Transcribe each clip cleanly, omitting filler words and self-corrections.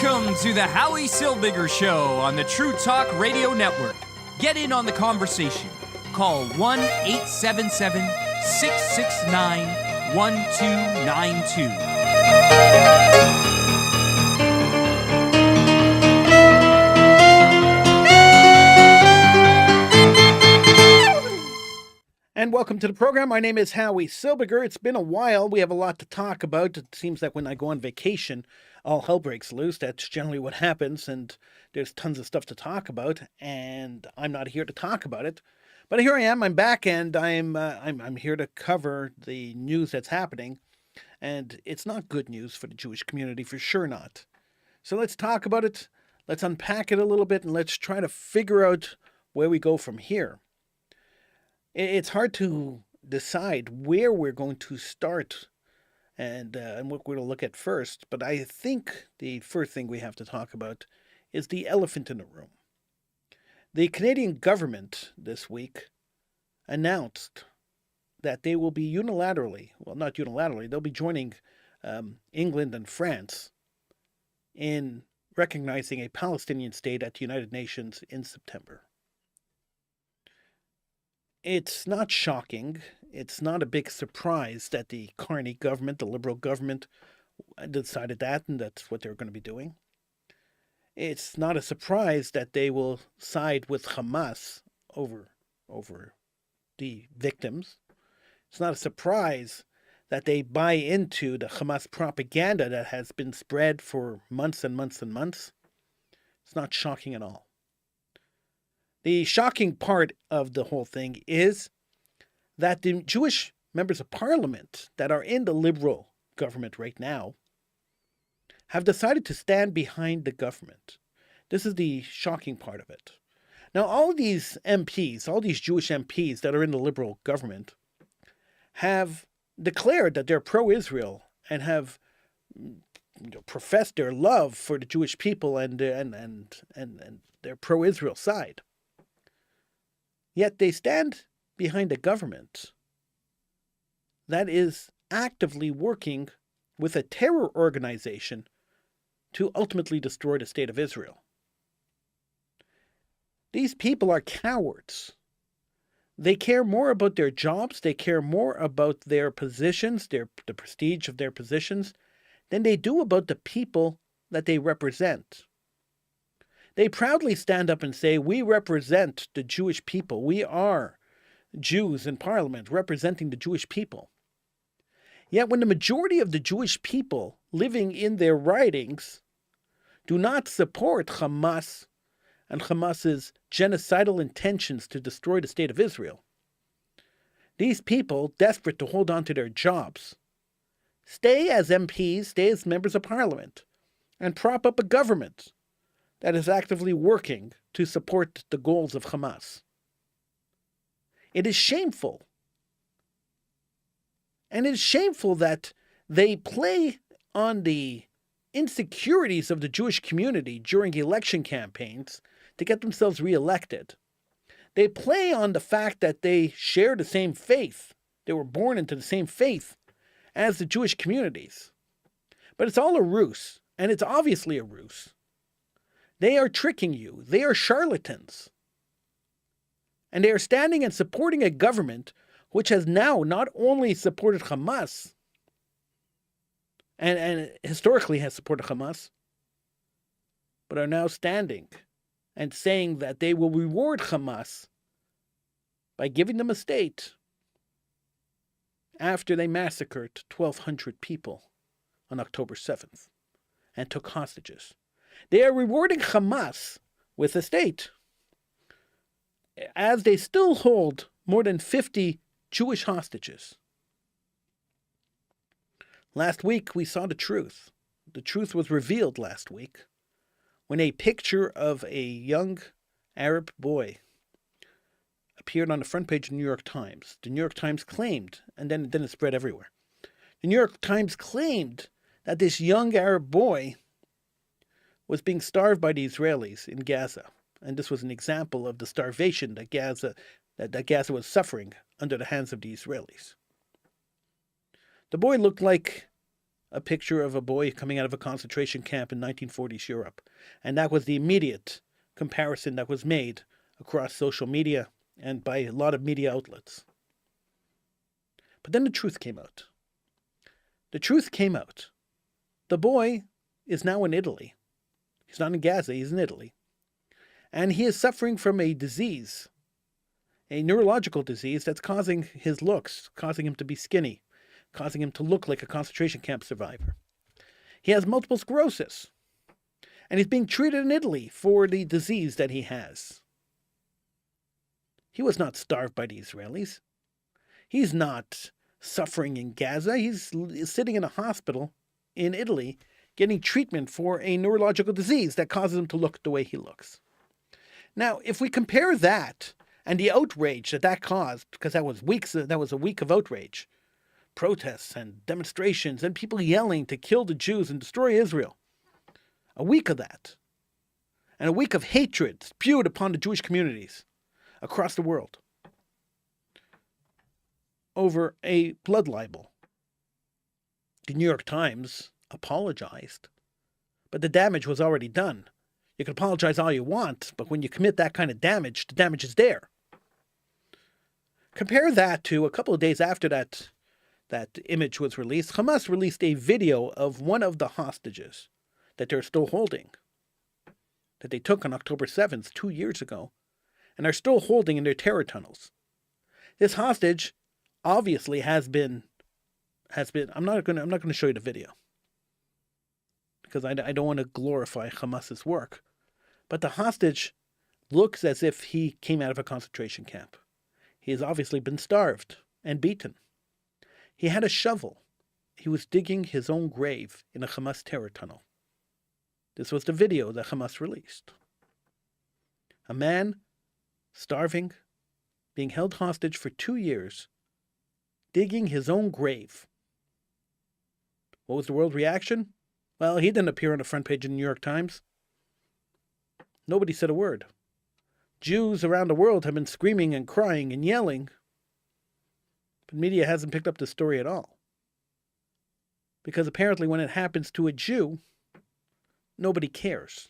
Welcome to the Howie Silbiger Show on the True Talk Radio Network. Get in on the conversation. Call 1-877-669-1292. And welcome to the program. My name is Howie Silbiger. It's been a while. We have a lot to talk about. It seems like when I go on vacation, all hell breaks loose. That's generally what happens, and there's tons of stuff to talk about, and I'm not here to talk about it. But here I am. I'm back, and I'm here to cover the news that's happening, and it's not good news for the Jewish community, for sure not. So let's talk about it. Let's unpack it a little bit, and let's try to figure out where we go from here. It's hard to decide where we're going to start and what we're going to look at first. But I think the first thing we have to talk about is the elephant in the room. The Canadian government this week announced that they will be not unilaterally, they'll be joining England and France in recognizing a Palestinian state at the United Nations in September. It's not shocking. It's not a big surprise that the Carney government, the Liberal government, decided that, and that's what they're going to be doing. It's not a surprise that they will side with Hamas over the victims. It's not a surprise that they buy into the Hamas propaganda that has been spread for months and months and months. It's not shocking at all. The shocking part of the whole thing is that the Jewish members of parliament that are in the Liberal government right now have decided to stand behind the government. This is the shocking part of it. Now, all these MPs, all these Jewish MPs that are in the Liberal government have declared that they're pro-Israel and have professed their love for the Jewish people and their pro-Israel side. Yet they stand behind a government that is actively working with a terror organization to ultimately destroy the state of Israel. These people are cowards. They care more about their jobs, they care more about their positions, the prestige of their positions, than they do about the people that they represent. They proudly stand up and say, we represent the Jewish people. We are Jews in parliament representing the Jewish people. Yet when the majority of the Jewish people living in their ridings do not support Hamas and Hamas's genocidal intentions to destroy the state of Israel, these people, desperate to hold on to their jobs, stay as MPs, stay as members of parliament, and prop up a government that is actively working to support the goals of Hamas. It is shameful. And it is shameful that they play on the insecurities of the Jewish community during election campaigns to get themselves reelected. They play on the fact that they share the same faith. They were born into the same faith as the Jewish communities. But it's all a ruse, and it's obviously a ruse. They are tricking you. They are charlatans. And they are standing and supporting a government which has now not only supported Hamas, and historically has supported Hamas, but are now standing and saying that they will reward Hamas by giving them a state after they massacred 1,200 people on October 7th and took hostages. They are rewarding Hamas with a state, as they still hold more than 50 Jewish hostages. Last week, we saw the truth. The truth was revealed last week when a picture of a young Arab boy appeared on the front page of the New York Times. The New York Times claimed, and then it spread everywhere. The New York Times claimed that this young Arab boy was being starved by the Israelis in Gaza. And this was an example of the starvation that Gaza was suffering under the hands of the Israelis. The boy looked like a picture of a boy coming out of a concentration camp in 1940s Europe. And that was the immediate comparison that was made across social media and by a lot of media outlets. But then the truth came out. The truth came out. The boy is now in Italy. He's not in Gaza, he's in Italy. And he is suffering from a disease, a neurological disease that's causing his looks, causing him to be skinny, causing him to look like a concentration camp survivor. He has multiple sclerosis, and he's being treated in Italy for the disease that he has. He was not starved by the Israelis. He's not suffering in Gaza. He's sitting in a hospital in Italy getting treatment for a neurological disease that causes him to look the way he looks. Now, if we compare that and the outrage that caused, because that was a week of outrage, protests and demonstrations and people yelling to kill the Jews and destroy Israel, a week of that, and a week of hatred spewed upon the Jewish communities across the world over a blood libel. The New York Times apologized, but the damage was already done. You can apologize all you want, but when you commit that kind of damage, the damage is there. Compare that to a couple of days after that image was released. Hamas released a video of one of the hostages that they're still holding, that they took on October 7th, 2 years ago, and are still holding in their terror tunnels. This hostage obviously has been. I'm not going to show you the video because I don't want to glorify Hamas's work, but the hostage looks as if he came out of a concentration camp. He has obviously been starved and beaten. He had a shovel. He was digging his own grave in a Hamas terror tunnel. This was the video that Hamas released. A man starving, being held hostage for 2 years, digging his own grave. What was the world reaction? Well, he didn't appear on the front page of the New York Times. Nobody said a word. Jews around the world have been screaming and crying and yelling, but media hasn't picked up the story at all. Because apparently when it happens to a Jew, nobody cares.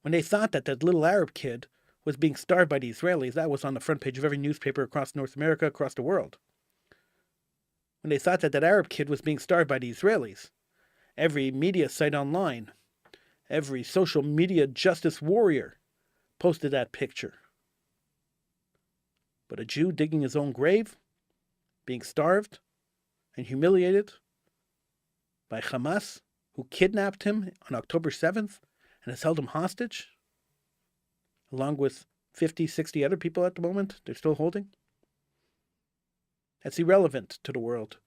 When they thought that that little Arab kid was being starved by the Israelis, that was on the front page of every newspaper across North America, across the world. When they thought that that Arab kid was being starved by the Israelis, every media site online, every social media justice warrior posted that picture. But a Jew digging his own grave, being starved and humiliated by Hamas, who kidnapped him on October 7th and has held him hostage, along with 50, 60 other people at the moment they're still holding. That's irrelevant to the world.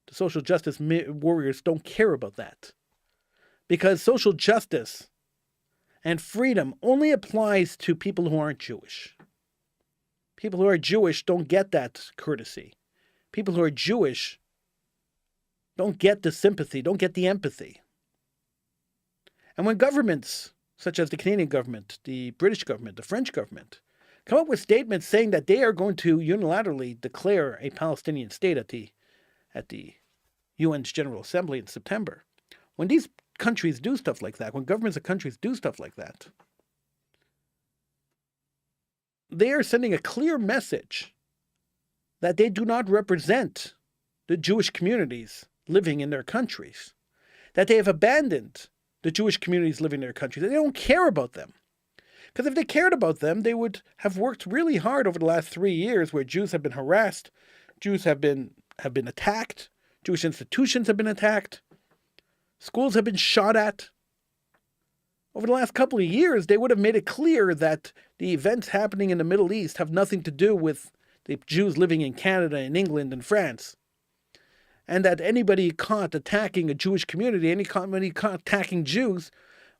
The social justice warriors don't care about that. Because social justice and freedom only applies to people who aren't Jewish. People who are Jewish don't get that courtesy. People who are Jewish don't get the sympathy, don't get the empathy. And when governments, such as the Canadian government, the British government, the French government, come up with statements saying that they are going to unilaterally declare a Palestinian state at the UN's General Assembly in September, when these countries do stuff like that, when governments of countries do stuff like that, they are sending a clear message that they do not represent the Jewish communities living in their countries, that they have abandoned the Jewish communities living in their countries, that they don't care about them. Because if they cared about them, they would have worked really hard over the last 3 years where Jews have been harassed, Jews have been attacked, Jewish institutions have been attacked, schools have been shot at. Over the last couple of years, they would have made it clear that the events happening in the Middle East have nothing to do with the Jews living in Canada and England and France. And that anybody caught attacking a Jewish community, anybody caught attacking Jews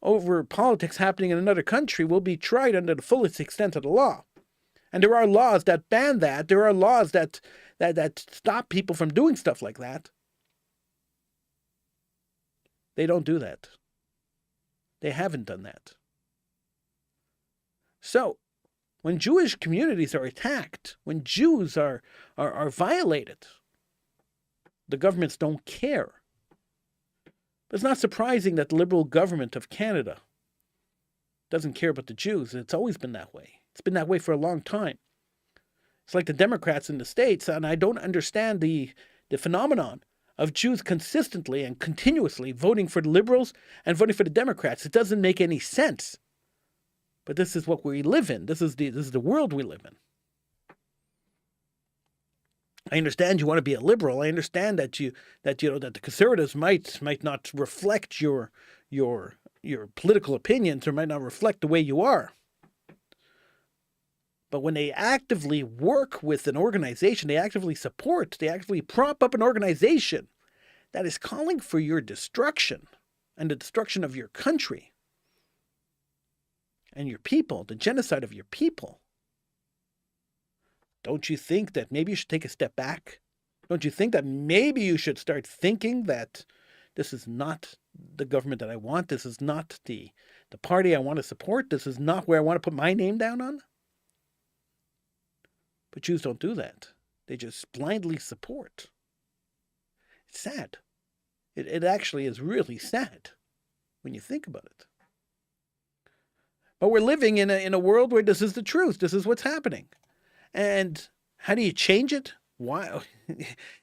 over politics happening in another country will be tried under the fullest extent of the law. And there are laws that ban that. There are laws that stop people from doing stuff like that. They don't do that. They haven't done that. So, when Jewish communities are attacked, when Jews are violated, The governments don't care. But it's not surprising that the Liberal government of Canada doesn't care about the Jews. It's always been that way. It's been that way for a long time. It's like the Democrats in the States, and I don't understand the phenomenon of Jews consistently and continuously voting for the Liberals and voting for the Democrats. It doesn't make any sense. But this is what we live in. This is the world we live in. I understand you want to be a liberal. I understand that the conservatives might not reflect your political opinions or might not reflect the way you are. But when they actively work with an organization, they actively support, they actively prop up an organization that is calling for your destruction and the destruction of your country and your people, the genocide of your people, don't you think that maybe you should take a step back? Don't you think that maybe you should start thinking that this is not the government that I want? This is not the party I want to support. This is not where I want to put my name down on? But Jews don't do that. They just blindly support. It's sad. It actually is really sad when you think about it. But we're living in a world where this is the truth. This is what's happening. And how do you change it? Why?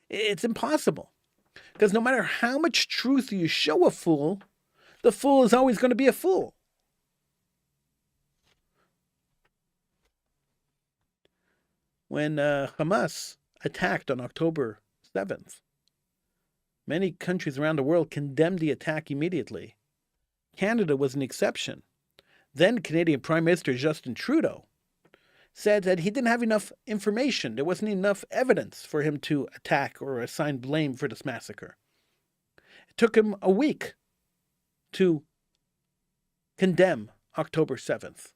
It's impossible. Because no matter how much truth you show a fool, the fool is always going to be a fool. When Hamas attacked on October 7th, many countries around the world condemned the attack immediately. Canada was an exception. Then Canadian Prime Minister Justin Trudeau said that he didn't have enough information. There wasn't enough evidence for him to attack or assign blame for this massacre. It took him a week to condemn October 7th.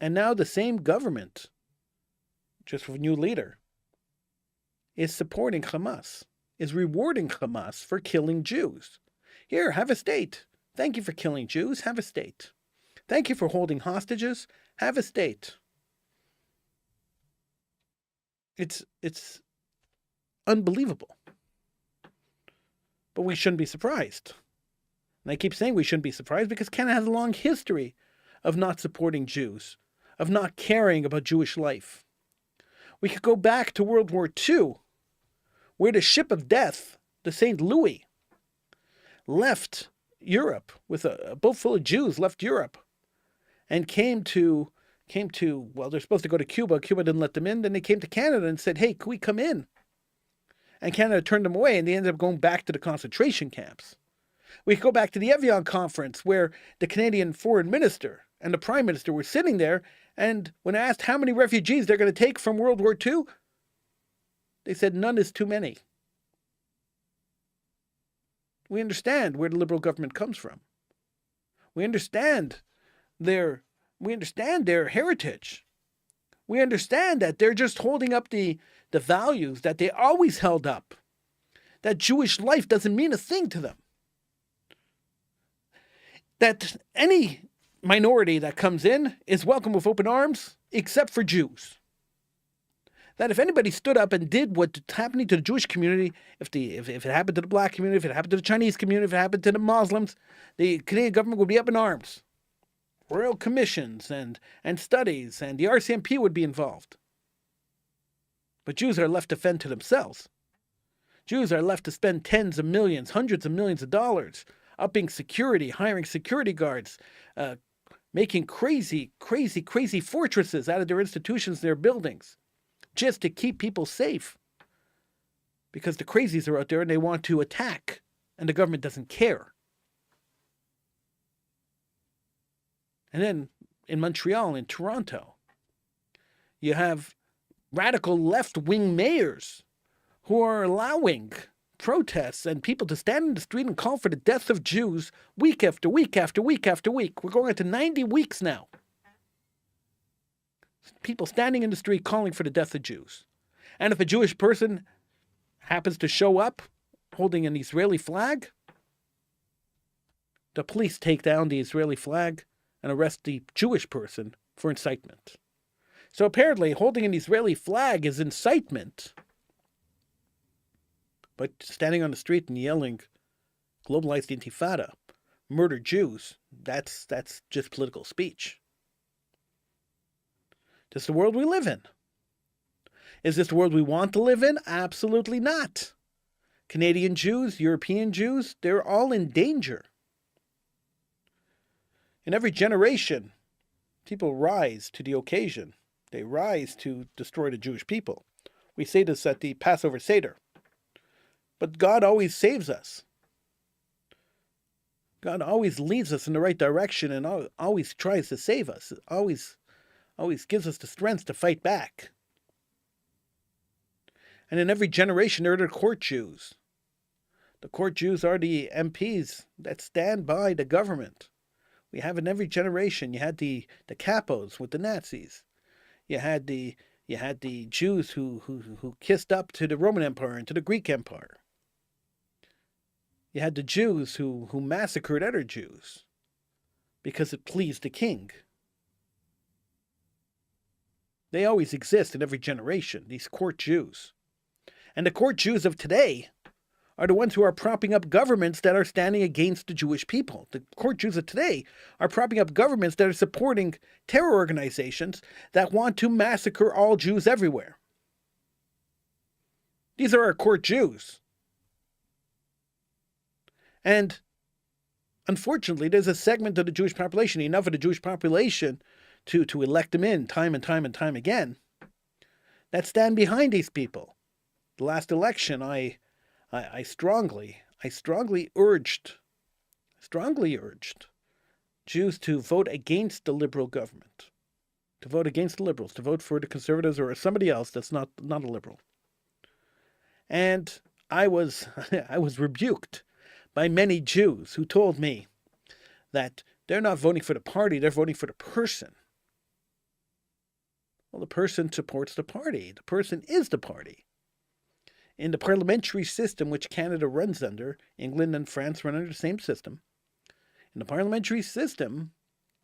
And now the same government, just with a new leader, is supporting Hamas, is rewarding Hamas for killing Jews. Here, have a state. Thank you for killing Jews. Have a state. Thank you for holding hostages. Have a state. It's unbelievable. But we shouldn't be surprised. And I keep saying we shouldn't be surprised because Canada has a long history of not supporting Jews, of not caring about Jewish life. We could go back to World War II, where the ship of death, the St. Louis, left Europe with a boat full of Jews, left Europe, and came to, well, they're supposed to go to Cuba. Cuba didn't let them in. Then they came to Canada and said, hey, can we come in? And Canada turned them away, and they ended up going back to the concentration camps. We could go back to the Evian conference, where the Canadian foreign minister and the prime minister were sitting there, and when asked how many refugees they're going to take from World War II, they said none is too many. We understand where the Liberal government comes from. We understand their heritage. We understand that they're just holding up the values that they always held up. That Jewish life doesn't mean a thing to them. That any minority that comes in is welcome with open arms, except for Jews. That if anybody stood up and did what's happening to the Jewish community, if it happened to the black community, if it happened to the Chinese community, if it happened to the Muslims, the Canadian government would be up in arms. Royal commissions and studies, and the RCMP would be involved. But Jews are left to fend to themselves. Jews are left to spend tens of millions, hundreds of millions of dollars, upping security, hiring security guards, making crazy fortresses out of their institutions, their buildings, just to keep people safe. Because the crazies are out there and they want to attack, and the government doesn't care. And then in Montreal, in Toronto, you have radical left-wing mayors who are allowing protests and people to stand in the street and call for the death of Jews week after week after week after week. We're going into 90 weeks now. People standing in the street calling for the death of Jews. And if a Jewish person happens to show up holding an Israeli flag, the police take down the Israeli flag and arrest the Jewish person for incitement. So apparently holding an Israeli flag is incitement. But standing on the street and yelling, globalized intifada, murder Jews, that's just political speech. This is the world we live in. Is this the world we want to live in? Absolutely not. Canadian Jews, European Jews, they're all in danger. In every generation, people rise to the occasion. They rise to destroy the Jewish people. We say this at the Passover Seder. But God always saves us. God always leads us in the right direction and always tries to save us. Always gives us the strength to fight back. And in every generation, there are the court Jews. The court Jews are the MPs that stand by the government. We have in every generation. You had the capos with the Nazis. You had the Jews who kissed up to the Roman Empire and to the Greek Empire. You had the Jews who massacred other Jews because it pleased the king. They always exist in every generation, these court Jews. And the court Jews of today are the ones who are propping up governments that are standing against the Jewish people. The court Jews of today are propping up governments that are supporting terror organizations that want to massacre all Jews everywhere. These are our court Jews. And unfortunately, there's a segment of the Jewish population, enough of the Jewish population to elect them in time and time and time again, that stand behind these people. The last election, I strongly urged Jews to vote against the liberal government, to vote against the liberals, to vote for the conservatives or somebody else that's not a liberal. And I was rebuked by many Jews who told me that they're not voting for the party, they're voting for the person. Well, the person supports the party. The person is the party. In the parliamentary system which Canada runs under, England and France run under the same system. In the parliamentary system,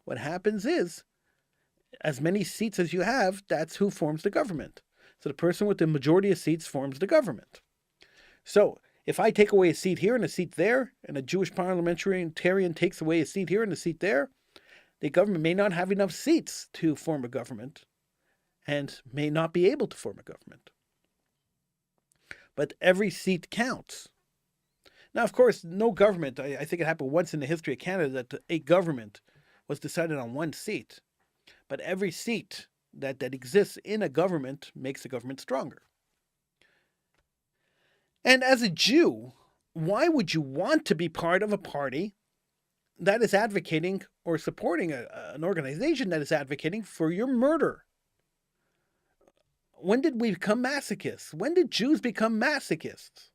what happens is, as many seats as you have, that's who forms the government. So the person with the majority of seats forms the government. So if I take away a seat here and a seat there, and a Jewish parliamentarian takes away a seat here and a seat there, the government may not have enough seats to form a government and may not be able to form a government. But every seat counts. Now, of course, no government, I think it happened once in the history of Canada that a government was decided on one seat. But every seat that exists in a government makes the government stronger. And as a Jew, why would you want to be part of a party that is advocating or supporting an organization that is advocating for your murder? When did we become masochists? When did Jews become masochists?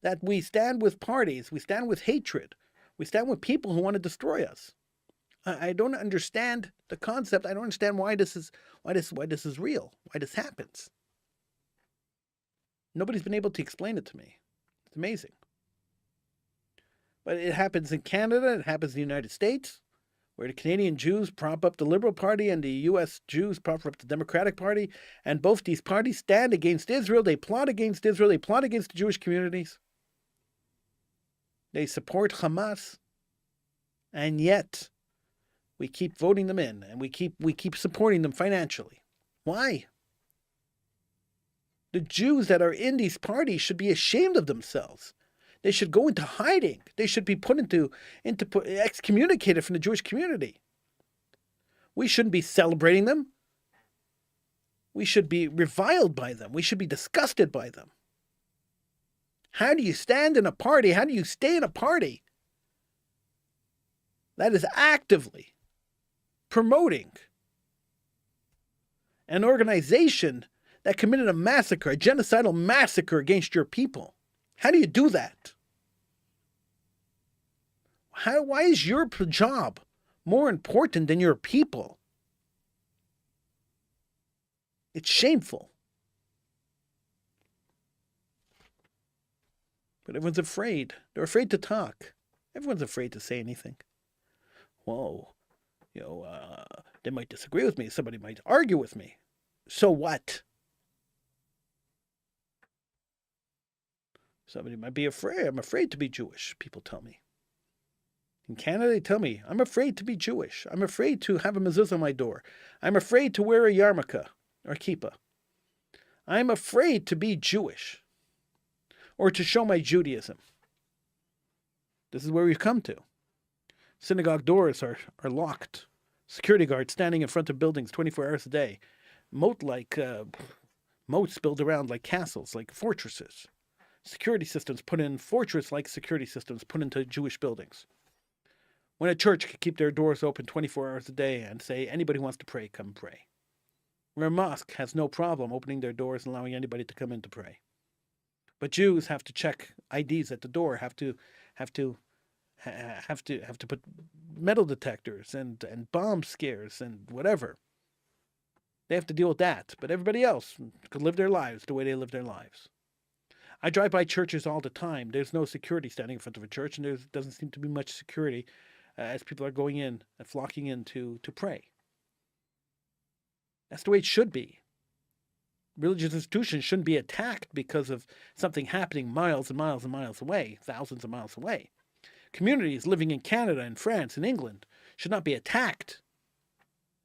That we stand with parties, we stand with hatred, we stand with people who want to destroy us. I don't understand the concept. I don't understand why this is real, why this happens. Nobody's been able to explain it to me. It's amazing. But it happens in Canada, it happens in the United States, where the Canadian Jews prop up the Liberal Party and the U.S. Jews prop up the Democratic Party, and both these parties stand against Israel. They plot against Israel. They plot against the Jewish communities. They support Hamas, and yet we keep voting them in, and we keep supporting them financially. Why? The Jews that are in these parties should be ashamed of themselves. They should go into hiding. They should be put excommunicated from the Jewish community. We shouldn't be celebrating them. We should be reviled by them. We should be disgusted by them. How do you stand in a party? How do you stay in a party that is actively promoting an organization that committed a massacre, a genocidal massacre against your people? How do you do that? Why is your job more important than your people? It's shameful. But everyone's afraid. They're afraid to talk. Everyone's afraid to say anything. Whoa, they might disagree with me. Somebody might argue with me. So what? Somebody might be afraid. I'm afraid to be Jewish, people tell me. In Canada, they tell me, I'm afraid to be Jewish. I'm afraid to have a mezuzah on my door. I'm afraid to wear a yarmulke or kippah. I'm afraid to be Jewish or to show my Judaism. This is where we've come to. Synagogue doors are locked. Security guards standing in front of buildings 24 hours a day. Moats built around like castles, like fortresses. Security systems put in, fortress-like security systems put into Jewish buildings. When a church could keep their doors open 24 hours a day and say, anybody who wants to pray, come pray. Where a mosque has no problem opening their doors and allowing anybody to come in to pray. But Jews have to check IDs at the door, have to put metal detectors and bomb scares and whatever. They have to deal with that. But everybody else could live their lives the way they live their lives. I drive by churches all the time. There's no security standing in front of a church, and there doesn't seem to be much security as people are going in and flocking in to pray. That's the way it should be. Religious institutions shouldn't be attacked because of something happening miles and miles and miles away, thousands of miles away. Communities living in Canada and France and England should not be attacked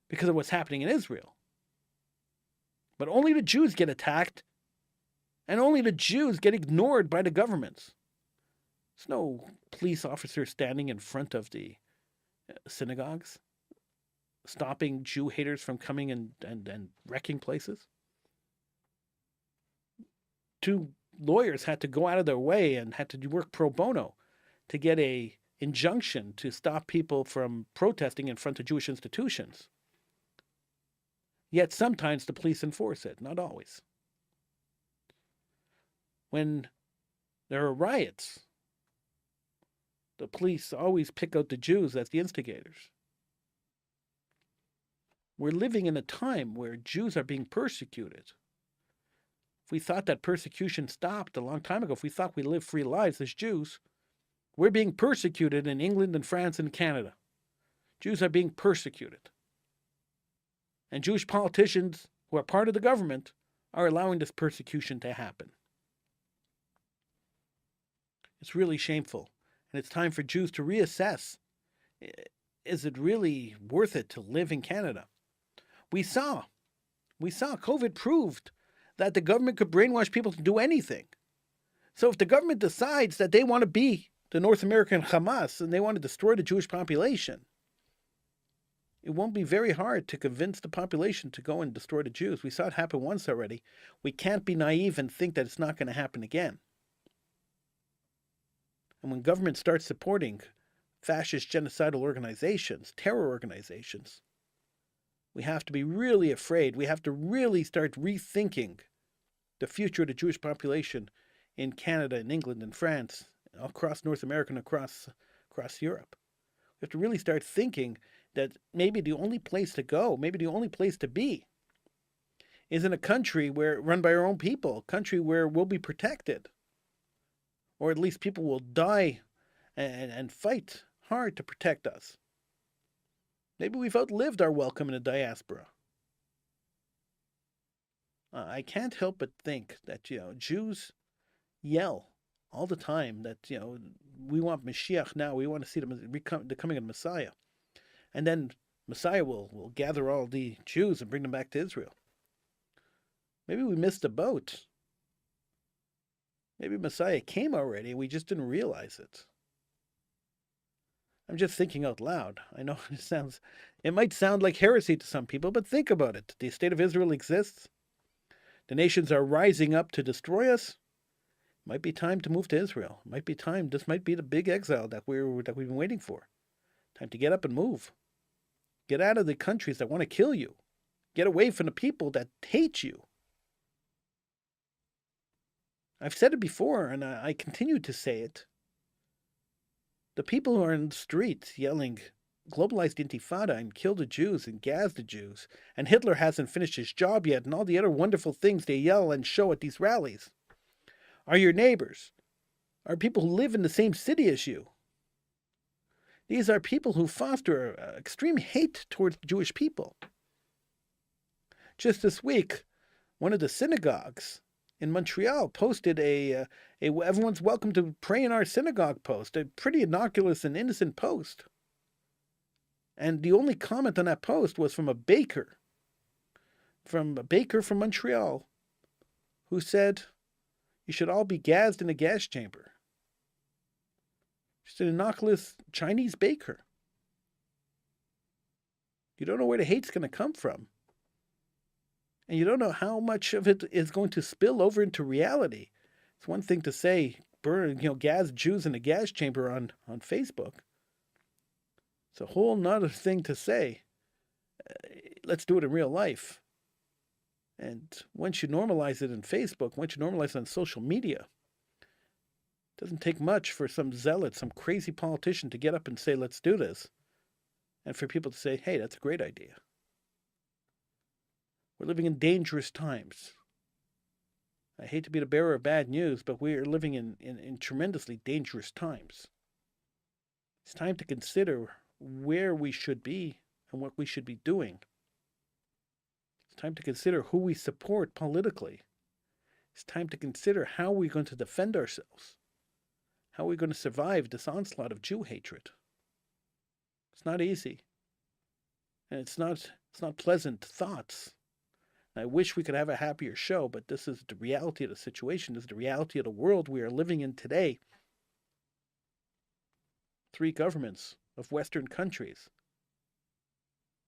because of what's happening in Israel. But only the Jews get attacked, and only the Jews get ignored by the governments. There's no police officer standing in front of the synagogues, stopping Jew haters from coming and wrecking places. Two lawyers had to go out of their way and had to work pro bono to get an injunction to stop people from protesting in front of Jewish institutions. Yet sometimes the police enforce it, not always. When there are riots, the police always pick out the Jews as the instigators. We're living in a time where Jews are being persecuted. If we thought that persecution stopped a long time ago, if we thought we lived free lives as Jews, we're being persecuted in England and France and Canada. Jews are being persecuted. And Jewish politicians who are part of the government are allowing this persecution to happen. It's really shameful. And it's time for Jews to reassess. Is it really worth it to live in Canada? We saw COVID proved that the government could brainwash people to do anything. So if the government decides that they want to be the North American Hamas and they want to destroy the Jewish population, it won't be very hard to convince the population to go and destroy the Jews. We saw it happen once already. We can't be naive and think that it's not going to happen again. And when government starts supporting fascist genocidal organizations, terror organizations, we have to be really afraid. We have to really start rethinking the future of the Jewish population in Canada and England and France, across North America and across Europe. We have to really start thinking that maybe the only place to go, maybe the only place to be, is in a country where run by our own people, a country where we'll be protected. Or at least people will die and fight hard to protect us. Maybe we've outlived our welcome in a diaspora. I can't help but think that, Jews yell all the time that, we want Mashiach now. We want to see the coming of the Messiah. And then Messiah will gather all the Jews and bring them back to Israel. Maybe we missed the boat. Maybe Messiah came already. We just didn't realize it. I'm just thinking out loud. I know it might sound like heresy to some people, but think about it. The state of Israel exists. The nations are rising up to destroy us. It might be time to move to Israel. It might be time. This might be the big exile that we've been waiting for. Time to get up and move. Get out of the countries that want to kill you. Get away from the people that hate you. I've said it before, and I continue to say it. The people who are in the streets yelling, globalized intifada and kill the Jews and gas the Jews, and Hitler hasn't finished his job yet, and all the other wonderful things they yell and show at these rallies, are your neighbors, are people who live in the same city as you. These are people who foster extreme hate towards Jewish people. Just this week, one of the synagogues in Montreal posted a everyone's welcome to pray in our synagogue post, a pretty innocuous and innocent post. And the only comment on that post was from a baker from Montreal, who said, "You should all be gassed in a gas chamber." Just an innocuous Chinese baker. You don't know where the hate's going to come from. And you don't know how much of it is going to spill over into reality. It's one thing to say, gas Jews in a gas chamber on Facebook. It's a whole nother thing to say, let's do it in real life. And once you normalize it in Facebook, once you normalize it on social media, it doesn't take much for some zealot, some crazy politician to get up and say, let's do this. And for people to say, hey, that's a great idea. We're living in dangerous times. I hate to be the bearer of bad news, but we are living in tremendously dangerous times. It's time to consider where we should be and what we should be doing. It's time to consider who we support politically. It's time to consider how we're going to defend ourselves. How are we going to survive this onslaught of Jew hatred? It's not easy. And it's not pleasant thoughts. I wish we could have a happier show, but this is the reality of the situation. This is the reality of the world we are living in today. 3 governments of Western countries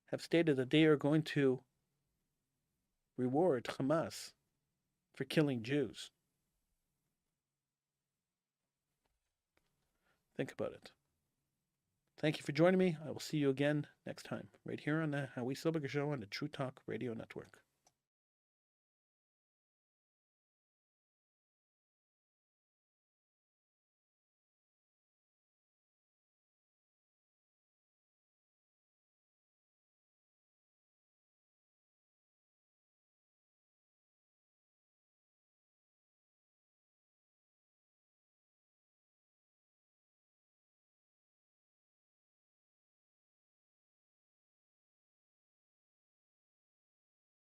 have stated that they are going to reward Hamas for killing Jews. Think about it. Thank you for joining me. I will see you again next time, right here on the Howie Silbiger Show on the True Talk Radio Network.